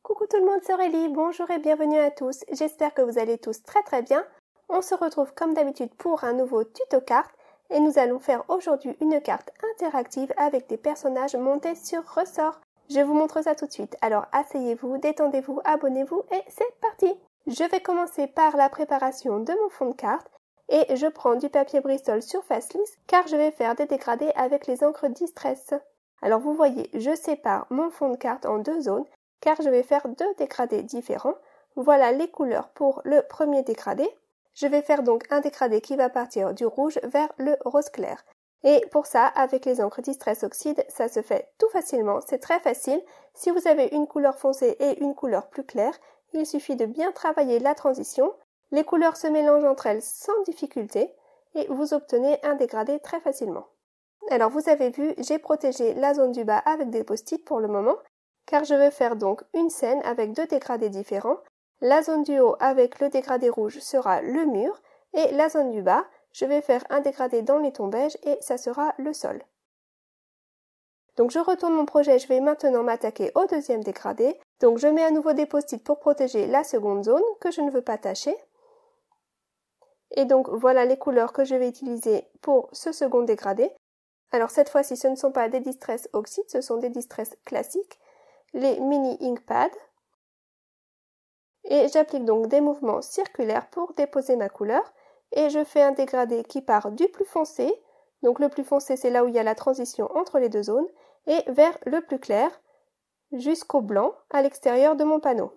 Coucou tout le monde, c'est Aurélie, bonjour et bienvenue à tous, j'espère que vous allez tous très bien. On se retrouve comme d'habitude pour un nouveau tuto carte et nous allons faire aujourd'hui une carte interactive avec des personnages montés sur ressort. Je vous montre ça tout de suite, alors asseyez-vous, détendez-vous, abonnez-vous et c'est parti. Je vais commencer par la préparation de mon fond de carte et je prends du papier Bristol surface lisse car je vais faire des dégradés avec les encres Distress. Alors vous voyez, je sépare mon fond de carte en deux zones car je vais faire deux dégradés différents. Voilà les couleurs pour le premier dégradé. Je vais faire donc un dégradé qui va partir du rouge vers le rose clair. Et pour ça, avec les encres Distress Oxide, ça se fait tout facilement, c'est très facile. Si vous avez une couleur foncée et une couleur plus claire, il suffit de bien travailler la transition. Les couleurs se mélangent entre elles sans difficulté et vous obtenez un dégradé très facilement. Alors vous avez vu, j'ai protégé la zone du bas avec des post-it pour le moment, car je vais faire donc une scène avec deux dégradés différents. La zone du haut avec le dégradé rouge sera le mur, et la zone du bas, je vais faire un dégradé dans les tons beige et ça sera le sol. Donc je retourne mon projet, je vais maintenant m'attaquer au deuxième dégradé. Donc je mets à nouveau des post-it pour protéger la seconde zone que je ne veux pas tacher. Et donc voilà les couleurs que je vais utiliser pour ce second dégradé. Alors cette fois-ci, ce ne sont pas des Distress Oxide, ce sont des Distress classiques, les mini ink pads. Et j'applique donc des mouvements circulaires pour déposer ma couleur. Et je fais un dégradé qui part du plus foncé, donc le plus foncé c'est là où il y a la transition entre les deux zones, et vers le plus clair, jusqu'au blanc à l'extérieur de mon panneau.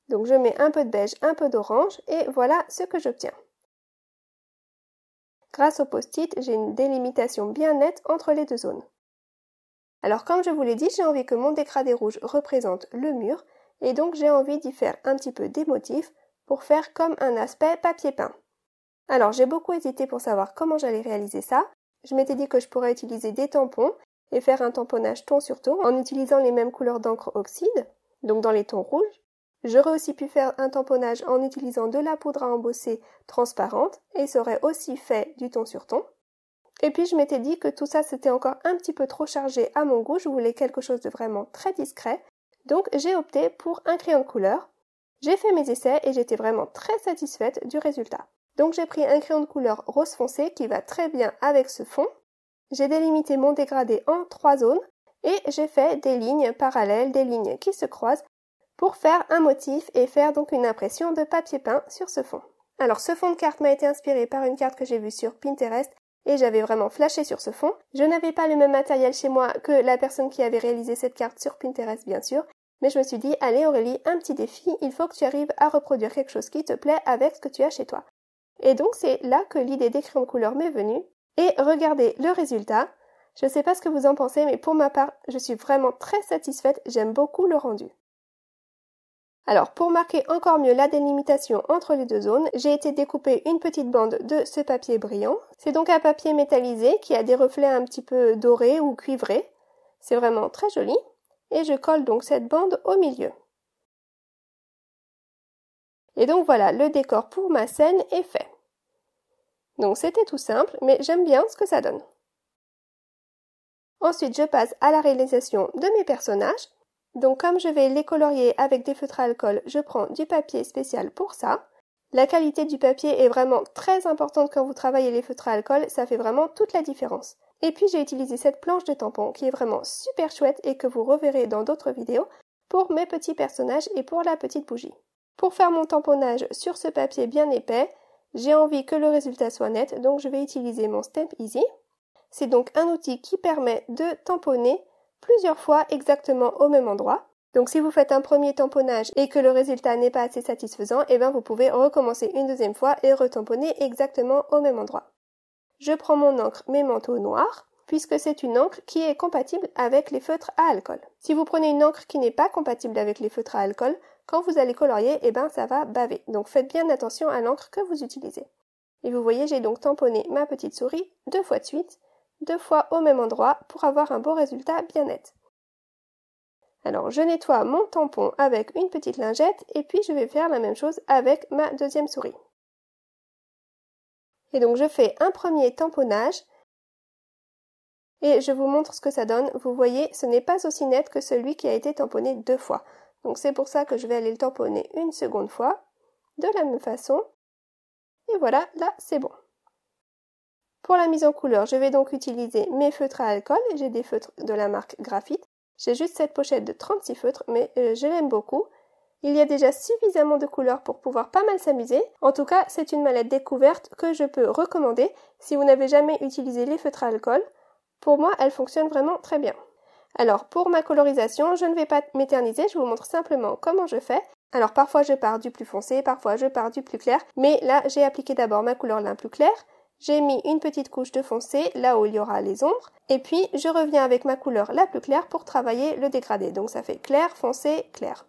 Donc je mets un peu de beige, un peu d'orange, et voilà ce que j'obtiens. Grâce au post-it, j'ai une délimitation bien nette entre les deux zones. Alors comme je vous l'ai dit, j'ai envie que mon dégradé rouge représente le mur, et donc j'ai envie d'y faire un petit peu des motifs pour faire comme un aspect papier peint. Alors j'ai beaucoup hésité pour savoir comment j'allais réaliser ça. Je m'étais dit que je pourrais utiliser des tampons et faire un tamponnage ton sur ton en utilisant les mêmes couleurs d'encre oxyde, donc dans les tons rouges. J'aurais aussi pu faire un tamponnage en utilisant de la poudre à embosser transparente et ça aurait aussi fait du ton sur ton. Et puis je m'étais dit que tout ça c'était encore un petit peu trop chargé à mon goût, je voulais quelque chose de vraiment très discret. Donc j'ai opté pour un crayon de couleur. J'ai fait mes essais et j'étais vraiment très satisfaite du résultat. Donc j'ai pris un crayon de couleur rose foncé qui va très bien avec ce fond. J'ai délimité mon dégradé en 3 zones et j'ai fait des lignes parallèles, des lignes qui se croisent pour faire un motif et faire donc une impression de papier peint sur ce fond. Alors ce fond de carte m'a été inspiré par une carte que j'ai vue sur Pinterest et j'avais vraiment flashé sur ce fond. Je n'avais pas le même matériel chez moi que la personne qui avait réalisé cette carte sur Pinterest bien sûr, mais je me suis dit, allez Aurélie, un petit défi, il faut que tu arrives à reproduire quelque chose qui te plaît avec ce que tu as chez toi. Et donc c'est là que l'idée des crayons de couleur m'est venue. Et regardez le résultat. Je ne sais pas ce que vous en pensez, mais pour ma part, je suis vraiment très satisfaite, j'aime beaucoup le rendu. Alors pour marquer encore mieux la délimitation entre les deux zones, j'ai été découper une petite bande de ce papier brillant. C'est donc un papier métallisé qui a des reflets un petit peu dorés ou cuivrés. C'est vraiment très joli. Et je colle donc cette bande au milieu. Et donc voilà, le décor pour ma scène est fait. Donc c'était tout simple, mais j'aime bien ce que ça donne. Ensuite, je passe à la réalisation de mes personnages. Donc comme je vais les colorier avec des feutres à alcool, je prends du papier spécial pour ça. La qualité du papier est vraiment très importante quand vous travaillez les feutres à alcool, ça fait vraiment toute la différence. Et puis j'ai utilisé cette planche de tampon qui est vraiment super chouette et que vous reverrez dans d'autres vidéos pour mes petits personnages et pour la petite bougie. Pour faire mon tamponnage sur ce papier bien épais, j'ai envie que le résultat soit net, donc je vais utiliser mon Stamp Easy. C'est donc un outil qui permet de tamponner plusieurs fois exactement au même endroit. Donc si vous faites un premier tamponnage et que le résultat n'est pas assez satisfaisant, vous pouvez recommencer une deuxième fois et retamponner exactement au même endroit. Je prends mon encre Memento noire, puisque c'est une encre qui est compatible avec les feutres à alcool. Si vous prenez une encre qui n'est pas compatible avec les feutres à alcool, quand vous allez colorier, ça va baver. Donc faites bien attention à l'encre que vous utilisez. Et vous voyez, j'ai donc tamponné ma petite souris 2 fois de suite, 2 fois au même endroit pour avoir un beau résultat bien net. Alors je nettoie mon tampon avec une petite lingette et puis je vais faire la même chose avec ma deuxième souris. Et donc je fais un premier tamponnage et je vous montre ce que ça donne. Vous voyez, ce n'est pas aussi net que celui qui a été tamponné 2 fois. Donc c'est pour ça que je vais aller le tamponner une seconde fois, de la même façon. Et voilà, là c'est bon. Pour la mise en couleur, je vais donc utiliser mes feutres à alcool. J'ai des feutres de la marque Graphite. J'ai juste cette pochette de 36 feutres, mais je l'aime beaucoup. Il y a déjà suffisamment de couleurs pour pouvoir pas mal s'amuser. En tout cas, c'est une mallette découverte que je peux recommander si vous n'avez jamais utilisé les feutres à alcool. Pour moi, elle fonctionne vraiment très bien. Alors, pour ma colorisation, je ne vais pas m'éterniser, je vous montre simplement comment je fais. Alors, parfois je pars du plus foncé, parfois je pars du plus clair, mais là, j'ai appliqué d'abord ma couleur la plus claire. J'ai mis une petite couche de foncé là où il y aura les ombres, et puis je reviens avec ma couleur la plus claire pour travailler le dégradé. Donc ça fait clair, foncé, clair.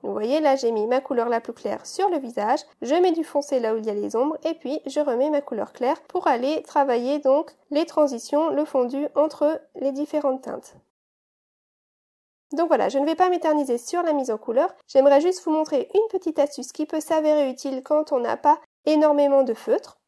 Vous voyez, là j'ai mis ma couleur la plus claire sur le visage, je mets du foncé là où il y a les ombres, et puis je remets ma couleur claire pour aller travailler donc les transitions, le fondu entre les différentes teintes. Donc voilà, je ne vais pas m'éterniser sur la mise en couleur, j'aimerais juste vous montrer une petite astuce qui peut s'avérer utile quand on n'a pas énormément de feutre,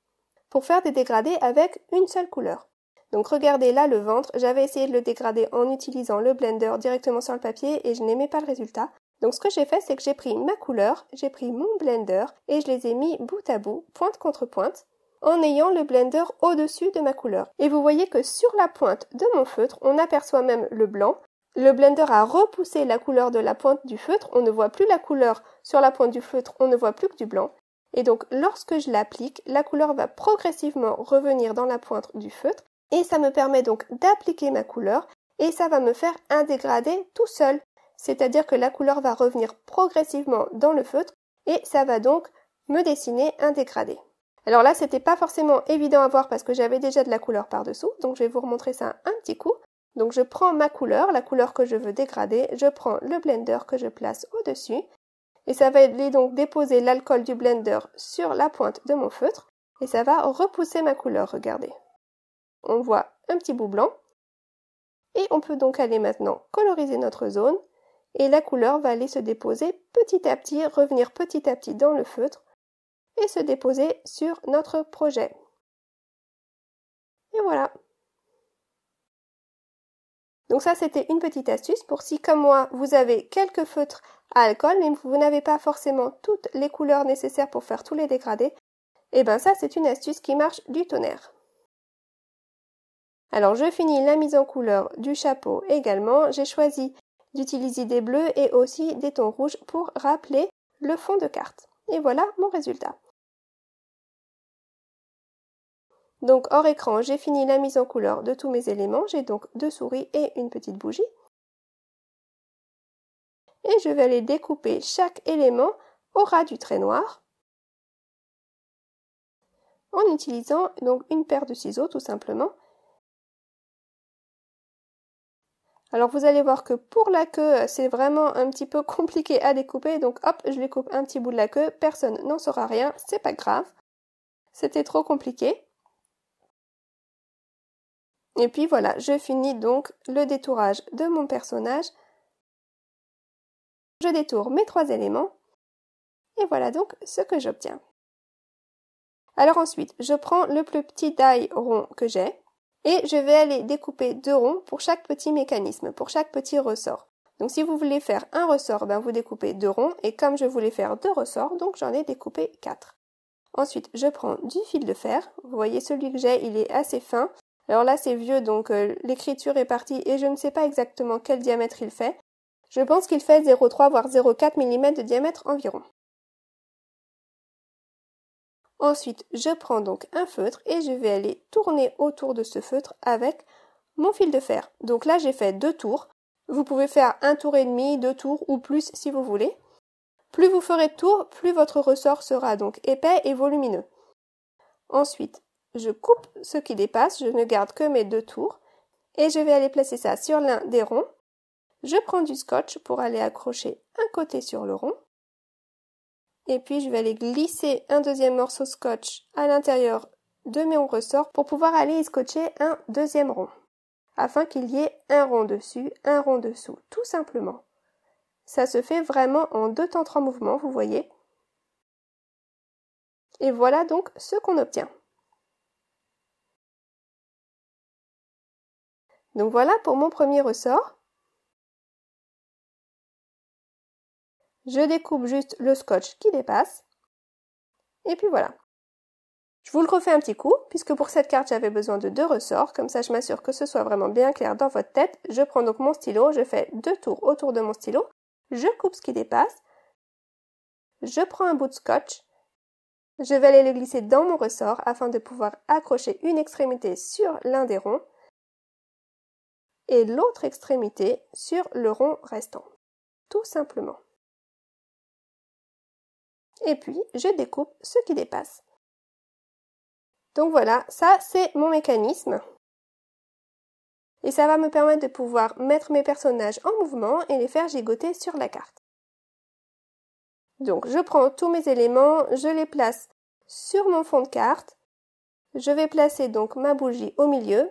pour faire des dégradés avec une seule couleur. Donc regardez là le ventre, j'avais essayé de le dégrader en utilisant le blender directement sur le papier et je n'aimais pas le résultat. Donc ce que j'ai fait, c'est que j'ai pris ma couleur, j'ai pris mon blender et je les ai mis bout à bout, pointe contre pointe, en ayant le blender au-dessus de ma couleur. Et vous voyez que sur la pointe de mon feutre, on aperçoit même le blanc. Le blender a repoussé la couleur de la pointe du feutre, on ne voit plus la couleur sur la pointe du feutre, on ne voit plus que du blanc. Et donc, lorsque je l'applique, la couleur va progressivement revenir dans la pointe du feutre et ça me permet donc d'appliquer ma couleur et ça va me faire un dégradé tout seul. C'est-à-dire que la couleur va revenir progressivement dans le feutre et ça va donc me dessiner un dégradé. Alors là, c'était pas forcément évident à voir parce que j'avais déjà de la couleur par-dessous, donc je vais vous remontrer ça un petit coup. Donc je prends ma couleur, la couleur que je veux dégrader, je prends le blender que je place au-dessus. Et ça va aller donc déposer l'alcool du blender sur la pointe de mon feutre et ça va repousser ma couleur, regardez. On voit un petit bout blanc et on peut donc aller maintenant coloriser notre zone et la couleur va aller se déposer petit à petit, revenir petit à petit dans le feutre et se déposer sur notre projet. Et voilà. Donc ça, c'était une petite astuce pour si, comme moi, vous avez quelques feutres à alcool, mais vous n'avez pas forcément toutes les couleurs nécessaires pour faire tous les dégradés, et bien ça, c'est une astuce qui marche du tonnerre. Alors, je finis la mise en couleur du chapeau également. J'ai choisi d'utiliser des bleus et aussi des tons rouges pour rappeler le fond de carte. Et voilà mon résultat. Donc hors écran, j'ai fini la mise en couleur de tous mes éléments. J'ai donc 2 souris et une petite bougie. Et je vais aller découper chaque élément au ras du trait noir en utilisant donc une paire de ciseaux tout simplement. Alors vous allez voir que pour la queue, c'est vraiment un petit peu compliqué à découper, donc hop, je lui coupe un petit bout de la queue, personne n'en saura rien, c'est pas grave. C'était trop compliqué. Et puis voilà, je finis donc le détourage de mon personnage. Je détourne mes 3 éléments. Et voilà donc ce que j'obtiens. Alors ensuite, je prends le plus petit die rond que j'ai. Et je vais aller découper 2 ronds pour chaque petit mécanisme, pour chaque petit ressort. Donc si vous voulez faire un ressort, vous découpez 2 ronds. Et comme je voulais faire 2 ressorts, donc j'en ai découpé 4. Ensuite, je prends du fil de fer. Vous voyez, celui que j'ai, il est assez fin. Alors là, c'est vieux, donc l'écriture est partie et je ne sais pas exactement quel diamètre il fait. Je pense qu'il fait 0,3 voire 0,4 mm de diamètre environ. Ensuite, je prends donc un feutre et je vais aller tourner autour de ce feutre avec mon fil de fer. Donc là, j'ai fait 2 tours. Vous pouvez faire 1 tour et demi, 2 tours ou plus si vous voulez. Plus vous ferez de tours, plus votre ressort sera donc épais et volumineux. Ensuite, je coupe ce qui dépasse, je ne garde que mes 2 tours et je vais aller placer ça sur l'un des ronds. Je prends du scotch pour aller accrocher un côté sur le rond. Et puis je vais aller glisser un deuxième morceau scotch à l'intérieur de mon ressort pour pouvoir aller y scotcher un deuxième rond, afin qu'il y ait un rond dessus, un rond dessous, tout simplement. Ça se fait vraiment en 2 temps 3 mouvements, vous voyez. Et voilà donc ce qu'on obtient. Donc voilà pour mon premier ressort. Je découpe juste le scotch qui dépasse. Et puis voilà. Je vous le refais un petit coup, puisque pour cette carte j'avais besoin de 2 ressorts, comme ça je m'assure que ce soit vraiment bien clair dans votre tête. Je prends donc mon stylo, je fais 2 tours autour de mon stylo, je coupe ce qui dépasse, je prends un bout de scotch, je vais aller le glisser dans mon ressort afin de pouvoir accrocher une extrémité sur l'un des ronds et l'autre extrémité sur le rond restant, tout simplement. Et puis je découpe ce qui dépasse. Donc voilà, ça c'est mon mécanisme. Et ça va me permettre de pouvoir mettre mes personnages en mouvement et les faire gigoter sur la carte. Donc je prends tous mes éléments, je les place sur mon fond de carte. Je vais placer donc ma bougie au milieu.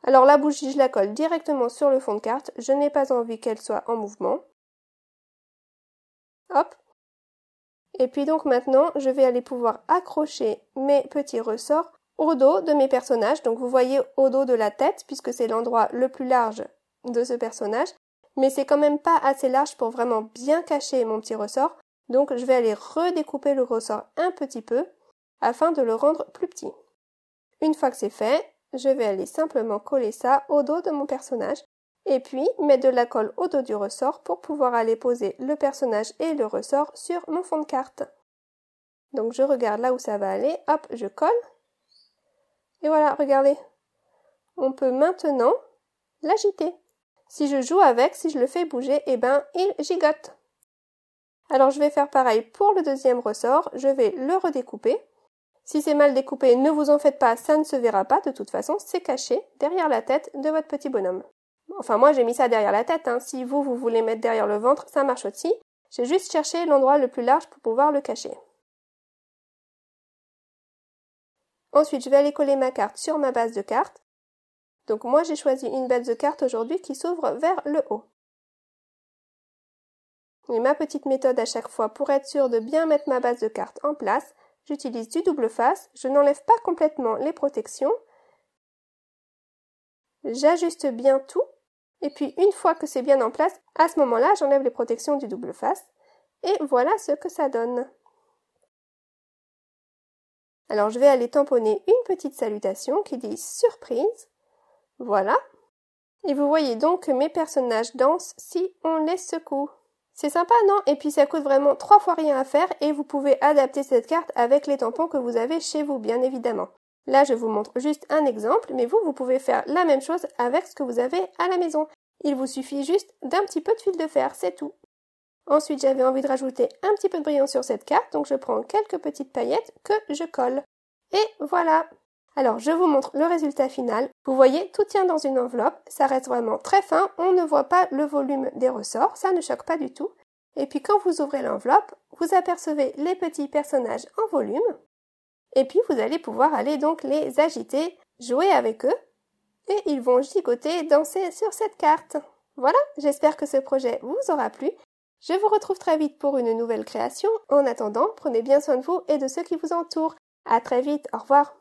Alors la bougie, je la colle directement sur le fond de carte. Je n'ai pas envie qu'elle soit en mouvement. Hop. Et puis donc maintenant, je vais aller pouvoir accrocher mes petits ressorts au dos de mes personnages. Donc vous voyez au dos de la tête, puisque c'est l'endroit le plus large de ce personnage. Mais c'est quand même pas assez large pour vraiment bien cacher mon petit ressort. Donc je vais aller redécouper le ressort un petit peu afin de le rendre plus petit. Une fois que c'est fait, je vais aller simplement coller ça au dos de mon personnage et puis mettre de la colle au dos du ressort pour pouvoir aller poser le personnage et le ressort sur mon fond de carte. Donc je regarde là où ça va aller, hop, je colle. Et voilà, regardez. On peut maintenant l'agiter. Si je joue avec, si je le fais bouger, eh ben, il gigote. Alors je vais faire pareil pour le deuxième ressort, je vais le redécouper. Si c'est mal découpé, ne vous en faites pas, ça ne se verra pas, de toute façon, c'est caché derrière la tête de votre petit bonhomme. Enfin, moi j'ai mis ça derrière la tête, hein. Si vous voulez mettre derrière le ventre, ça marche aussi. J'ai juste cherché l'endroit le plus large pour pouvoir le cacher. Ensuite, je vais aller coller ma carte sur ma base de carte. Donc moi j'ai choisi une base de carte aujourd'hui qui s'ouvre vers le haut. Et ma petite méthode à chaque fois pour être sûre de bien mettre ma base de carte en place, j'utilise du double face, je n'enlève pas complètement les protections, j'ajuste bien tout, et puis une fois que c'est bien en place, à ce moment-là, j'enlève les protections du double face, et voilà ce que ça donne. Alors je vais aller tamponner une petite salutation qui dit surprise, voilà, et vous voyez donc que mes personnages dansent si on les secoue. C'est sympa, non? Et puis ça coûte vraiment 3 fois rien à faire et vous pouvez adapter cette carte avec les tampons que vous avez chez vous, bien évidemment. Là, je vous montre juste un exemple, mais vous pouvez faire la même chose avec ce que vous avez à la maison. Il vous suffit juste d'un petit peu de fil de fer, c'est tout. Ensuite, j'avais envie de rajouter un petit peu de brillant sur cette carte, donc je prends quelques petites paillettes que je colle. Et voilà! Alors, je vous montre le résultat final. Vous voyez, tout tient dans une enveloppe, ça reste vraiment très fin, on ne voit pas le volume des ressorts, ça ne choque pas du tout. Et puis quand vous ouvrez l'enveloppe, vous apercevez les petits personnages en volume. Et puis vous allez pouvoir aller donc les agiter, jouer avec eux, et ils vont gigoter, danser sur cette carte. Voilà, j'espère que ce projet vous aura plu. Je vous retrouve très vite pour une nouvelle création. En attendant, prenez bien soin de vous et de ceux qui vous entourent. À très vite, au revoir.